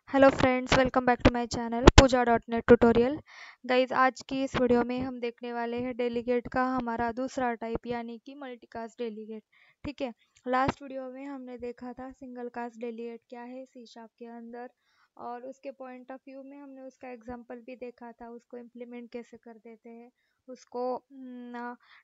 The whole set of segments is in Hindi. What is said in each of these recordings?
Hello friends, welcome back to my channel Pooja dot net tutorial. Guys, आज की इस वीडियो में हम देखने वाले हैं डेलीगेट का हमारा दूसरा टाइप यानी कि मल्टीकास्ट डेलीगेट। ठीक है। लास्ट वीडियो में हमने देखा था सिंगल कास्ट डेलीगेट क्या है सी शार्प के अंदर, और उसके पॉइंट ऑफ व्यू में हमने उसका एग्जांपल भी देखा था, उसको इम्प्लीमेंट कैसे कर देते हैं, उसको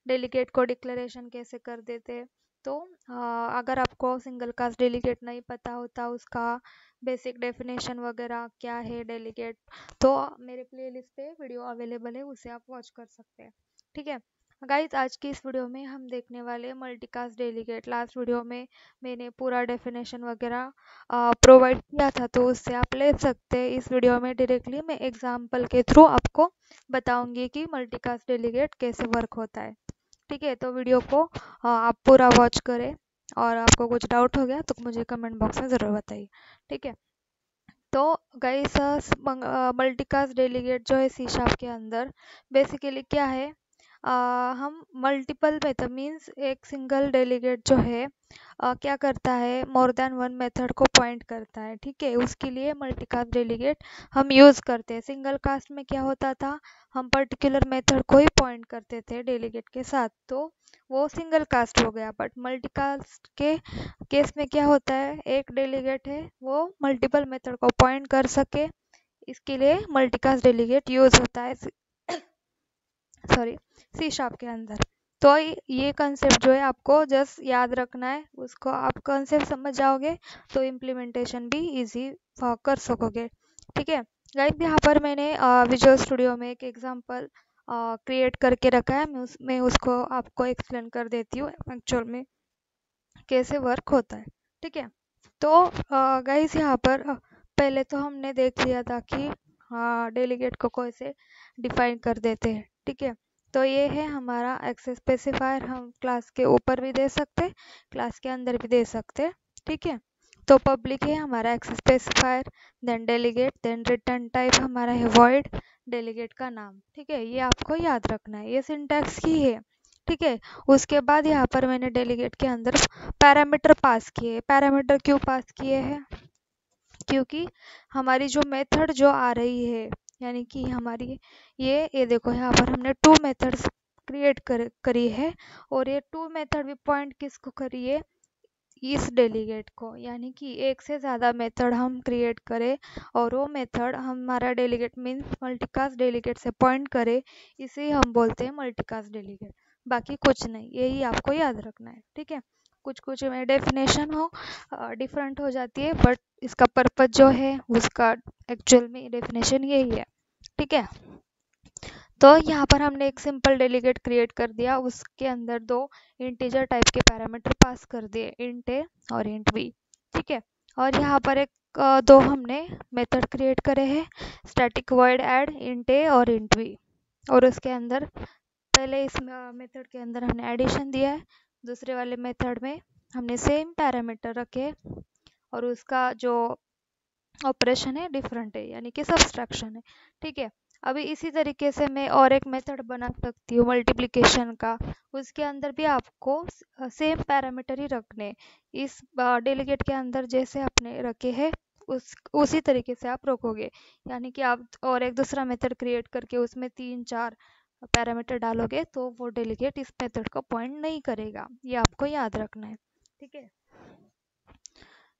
डेलीगेट को डिक्लेरेशन कैसे कर देते हैं। तो अगर आपको सिंगल कास्ट डेलीगेट नहीं पता होता, उसका बेसिक डेफिनेशन वगैरह क्या है डेलीगेट, तो मेरे प्लेलिस्ट पे वीडियो अवेलेबल है, उसे आप वॉच कर सकते हैं। ठीक है गाइस, आज की इस वीडियो में हम देखने वाले मल्टीकास्ट डेलीगेट। लास्ट वीडियो में मैंने पूरा डेफिनेशन वगैरह प्रोवाइड किया था, तो उससे आप ले सकते हैं। इस वीडियो में डायरेक्टली मैं एग्जांपल के थ्रू आपको बताऊंगी कि मल्टीकास्ट डेलीगेट कैसे वर्क होता है। ठीक है, तो वीडियो को आप पूरा वॉच करें, और आपको कुछ डाउट हो गया तो मुझे कमेंट बॉक्स में ज़रूर बताइए। ठीक है। तो गाइस, मल्टीकास्ट डेलीगेट जो है सी शार्प के अंदर बेसिकली क्या है, हम मल्टीपल मेथड मीन्स एक सिंगल डेलीगेट जो है क्या करता है, मोर देन वन मेथड को पॉइंट करता है। ठीक है, उसके लिए मल्टीकास्ट डेलीगेट हम यूज़ करते हैं। सिंगल कास्ट में क्या होता था, हम पर्टिकुलर मेथड को ही पॉइंट करते थे डेलीगेट के साथ, तो वो सिंगल कास्ट हो गया। बट मल्टीकास्ट के केस में क्या होता है, एक डेलीगेट है वो मल्टीपल मेथड को पॉइंट कर सके, इसके लिए मल्टीकास्ट डेलीगेट यूज होता है सॉरी सी शार्प के अंदर। तो ये कंसेप्ट जो है आपको जस्ट याद रखना है, उसको आप कंसेप्ट समझ जाओगे तो इम्प्लीमेंटेशन भी इजी कर सकोगे। ठीक है गाइस, यहाँ पर मैंने विजुअल स्टूडियो में एक एग्जांपल क्रिएट करके रखा है, मैं उसको आपको एक्सप्लेन कर देती हूँ एक्चुअल में कैसे वर्क होता है। ठीक है। तो गाइस, यहाँ पर पहले तो हमने देख लिया था कि हाँ डेलीगेट को कैसे डिफाइन कर देते हैं। ठीक है। तो ये है हमारा एक्सेस स्पेसिफायर, हम क्लास के ऊपर भी दे सकते हैं, क्लास के अंदर भी दे सकते हैं। ठीक है। तो पब्लिक है हमारा access specifier, then delegate, then return type हमारा है वॉइड, डेलीगेट का नाम। ठीक है, ये आपको याद रखना है, ये सिंटैक्स ही है। ठीक है। उसके बाद यहाँ पर मैंने डेलीगेट के अंदर पैरामीटर पास किए। पैरामीटर क्यों पास किए हैं, क्योंकि हमारी जो मेथड जो आ रही है, यानी कि हमारी ये देखो, यहाँ पर हमने टू मेथड्स क्रिएट करी है, और ये टू मेथड भी पॉइंट किसको करी है, इस डेलीगेट को। यानी कि एक से ज़्यादा मेथड हम क्रिएट करें और वो मेथड हमारा डेलीगेट मीन्स मल्टीकास्ट डेलीगेट से पॉइंट करे, इसे हम बोलते हैं मल्टीकास्ट डेलीगेट। बाकी कुछ नहीं, यही आपको याद रखना है। ठीक है। कुछ कुछ में डेफिनेशन हो डिफरेंट हो जाती है, बट इसका पर्पज जो है उसका एक्चुअल में डेफिनेशन यही है। ठीक है। तो यहाँ पर हमने एक सिंपल डेलीगेट क्रिएट कर दिया, उसके अंदर दो इंटीजर टाइप के पैरामीटर पास कर दिए, इंट ए और इंट बी। ठीक है। और यहाँ पर एक दो हमने मेथड क्रिएट करे हैं, स्टैटिक वॉइड ऐड इंट ए और इंट बी। और उसके अंदर पहले इस मेथड के अंदर हमने एडिशन दिया है, दूसरे वाले मेथड में हमने सेम पैरामीटर रखे, और उसका जो ऑपरेशन है डिफरेंट है, यानी कि सब्सट्रैक्शन है। ठीक है। अभी इसी तरीके से मैं और एक मेथड बना सकती हूँ मल्टीप्लिकेशन का, उसके अंदर भी आपको सेम पैरामीटर ही रखने, इस डेलीगेट के अंदर जैसे आपने रखे हैं उसी तरीके से आप रखोगे। यानी कि आप और एक दूसरा मेथड क्रिएट करके उसमें 3-4 पैरामीटर डालोगे तो वो डेलीगेट इस मेथड को पॉइंट नहीं करेगा, ये आपको याद रखना है। ठीक है।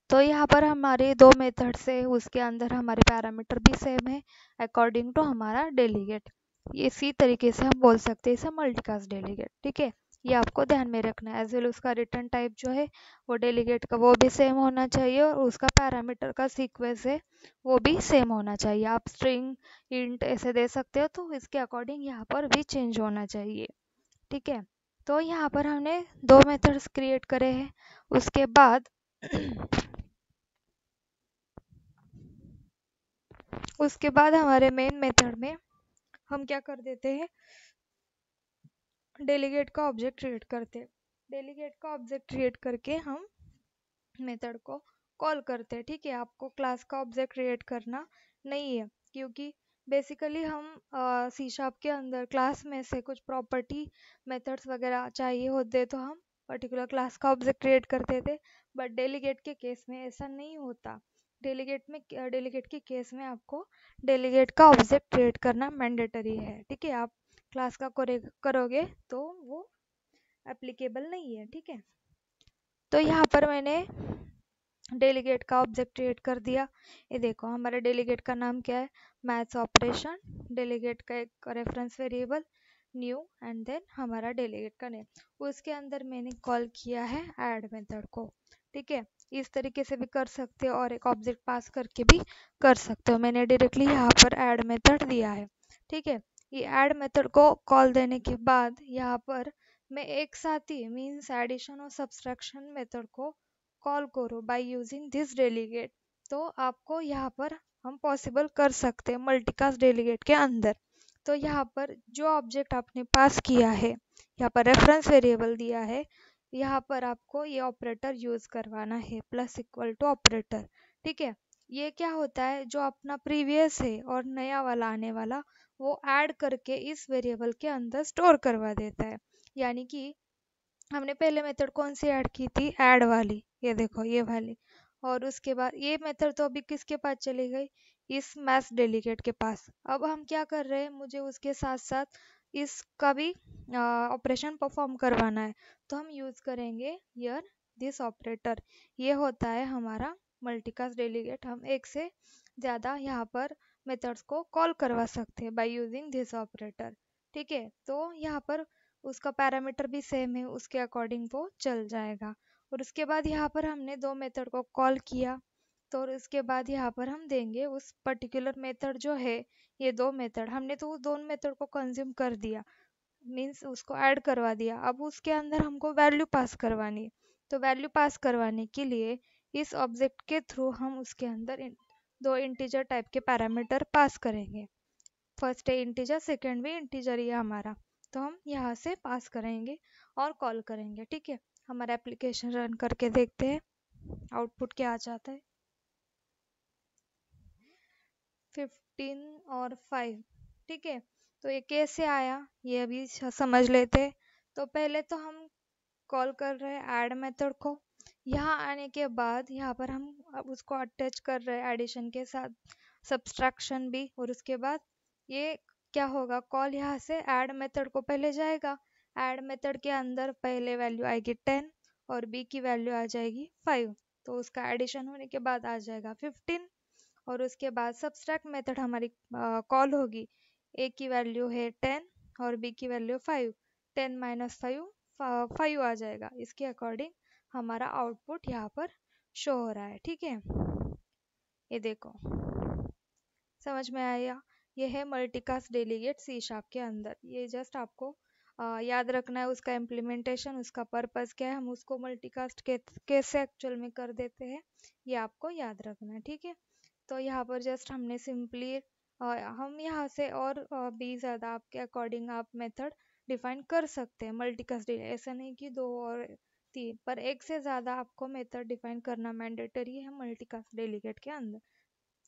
तो यहाँ पर हमारे दो मेथड से उसके अंदर हमारे पैरामीटर भी सेम है अकॉर्डिंग टू हमारा डेलीगेट। इसी तरीके से हम बोल सकते हैं इसे मल्टीकास्ट डेलीगेट। ठीक है, ये आपको ध्यान में रखना है। एज वेल उसका रिटर्न टाइप जो है वो डेलीगेट का वो भी सेम होना चाहिए, और उसका पैरामीटर का सीक्वेंस है वो भी सेम होना चाहिए। आप स्ट्रिंग इंट ऐसे दे सकते हो, तो इसके अकॉर्डिंग यहाँ पर भी चेंज होना चाहिए। ठीक है। तो यहाँ पर हमने दो मेथड्स क्रिएट करे हैं। उसके बाद उसके बाद हमारे मेन मेथड में हम क्या कर देते हैं, डेलीगेट का ऑब्जेक्ट क्रिएट करते हैं। डेलीगेट का ऑब्जेक्ट क्रिएट करके हम मेथड को कॉल करते हैं। ठीक है, आपको क्लास का ऑब्जेक्ट क्रिएट करना नहीं है, क्योंकि बेसिकली हम सी शार्प के अंदर क्लास में से कुछ प्रॉपर्टी मेथड्स वगैरह चाहिए होते तो हम पर्टिकुलर क्लास का ऑब्जेक्ट क्रिएट करते थे। बट डेलीगेट के केस में ऐसा नहीं होता, डेलीगेट के केस में आपको डेलीगेट का ऑब्जेक्ट क्रिएट करना मैंडेटरी है। ठीक है, आप क्लास का करोगे तो वो एप्लीकेबल नहीं है। ठीक है, तो यहाँ पर मैंने डेलीगेट का ऑब्जेक्ट क्रिएट कर दिया। ये देखो हमारे डेलीगेट का नाम क्या है, मैथ्स ऑपरेशन। डेलीगेट का एक reference variable new and then हमारा डेलीगेट का नेम। उसके अंदर मैंने कॉल किया है ऐड मेथड को। ठीक है, इस तरीके से भी कर सकते हो और एक ऑब्जेक्ट पास करके भी कर सकते हो। मैंने डायरेक्टली यहाँ पर ऐड मेथड दिया है। ठीक है, ये ऐड मेथड को कॉल देने के बाद यहाँ पर मैं एक साथ ही मीन्स एडिशन और सब्सट्रैक्शन मेथड को कॉल करो बाय यूजिंग दिस डेलीगेट। तो आपको यहाँ पर हम पॉसिबल कर सकते हैं मल्टीकास्ट डेलीगेट के अंदर। तो यहाँ पर जो ऑब्जेक्ट आपने पास किया है, यहाँ पर रेफरेंस वेरिएबल दिया है, यहाँ पर आपको ये ऑपरेटर यूज करवाना है, प्लस इक्वल टू ऑपरेटर। ठीक है, ये क्या होता है, जो अपना प्रीवियस है और नया वाला आने वाला वो ऐड करके इस वेरिएबल के अंदर स्टोर करवा देता है। यानी कि हमने पहले मेथड कौन सी ऐड की थी, ऐड वाली, ये देखो ये वाली। और उसके बाद ये मेथड तो अभी किसके पास चली गई, इस मैथ्स डेलीगेट के पास। अब हम क्या कर रहे हैं, मुझे उसके साथ साथ इसका भी ऑपरेशन परफॉर्म करवाना है। तो हम यूज करेंगे हियर दिस ऑपरेटर। ये होता है हमारा मल्टीकास्ट डेलीगेट। हम एक से ज़्यादा यहाँ पर मेथड्स को कॉल करवा सकते हैं बाय यूजिंग दिस ऑपरेटर। ठीक है, तो यहाँ पर उसका पैरामीटर भी सेम है, उसके अकॉर्डिंग वो चल जाएगा। और उसके बाद यहाँ पर हमने दो मेथड को कॉल किया, तो उसके बाद यहाँ पर हम देंगे उस पर्टिकुलर मेथड जो है, ये दो मेथड हमने तो उस दोनों मेथड को कंज्यूम कर दिया, मीन्स उसको ऐड करवा दिया। अब उसके अंदर हमको वैल्यू पास करवानी है। तो वैल्यू पास करवाने के लिए इस ऑब्जेक्ट के थ्रू हम उसके अंदर दो इंटीजर टाइप के पैरामीटर पास करेंगे। फर्स्ट है इंटीजर, सेकंड भी इंटीजर ही है हमारा। तो हम यहाँ से पास करेंगे और कॉल करेंगे। ठीक है, हमारा एप्लीकेशन रन करके देखते हैं आउटपुट क्या आ जाता है। 15 और 5। ठीक है, तो ये कैसे आया ये अभी समझ लेते हैं। तो पहले तो हम कॉल कर रहे हैं ऐड मेथड को। यहाँ आने के बाद यहाँ पर हम अब उसको अटैच कर रहे हैं एडिशन के साथ, सब्सट्रैक्शन भी। और उसके बाद ये क्या होगा, कॉल यहाँ से ऐड मेथड को पहले जाएगा। ऐड मेथड के अंदर पहले वैल्यू आएगी 10 और बी की वैल्यू आ जाएगी 5। तो उसका एडिशन होने के बाद आ जाएगा 15। और उसके बाद सब्सट्रैक्ट मेथड हमारी कॉल होगी। ए की वैल्यू है 10 और बी की वैल्यू 5। 10 माइनस 5 आ जाएगा। इसके अकॉर्डिंग हमारा आउटपुट यहाँ पर शो हो रहा है। ठीक है, ये देखो समझ में आया। ये है मल्टीकास्ट डेलीगेट सी शार्प के अंदर। ये जस्ट आपको याद रखना है उसका इम्प्लीमेंटेशन, उसका पर्पस क्या है, हम उसको मल्टीकास्ट कैसे एक्चुअल में कर देते हैं, ये आपको याद रखना है। ठीक है, तो यहाँ पर जस्ट हमने सिंपली हम यहाँ से और भी ज़्यादा आपके अकॉर्डिंग आप मेथड डिफाइन कर सकते हैं मल्टीकास्ट डेलीगेट। ऐसा नहीं कि 2 और 3, पर एक से ज़्यादा आपको मेथड डिफाइन करना मैंडेटरी है मल्टीकास्ट डेलीगेट के अंदर।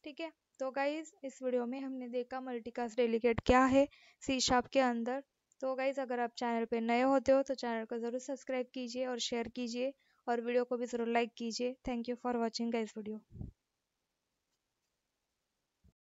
ठीक है, तो गाइज इस वीडियो में हमने देखा मल्टीकास्ट डेलीगेट क्या है सी शार्प के अंदर। तो गाइज अगर आप चैनल पे नए होते हो तो चैनल को ज़रूर सब्सक्राइब कीजिए और शेयर कीजिए और वीडियो को भी ज़रूर लाइक कीजिए। Thank you for watching guys video.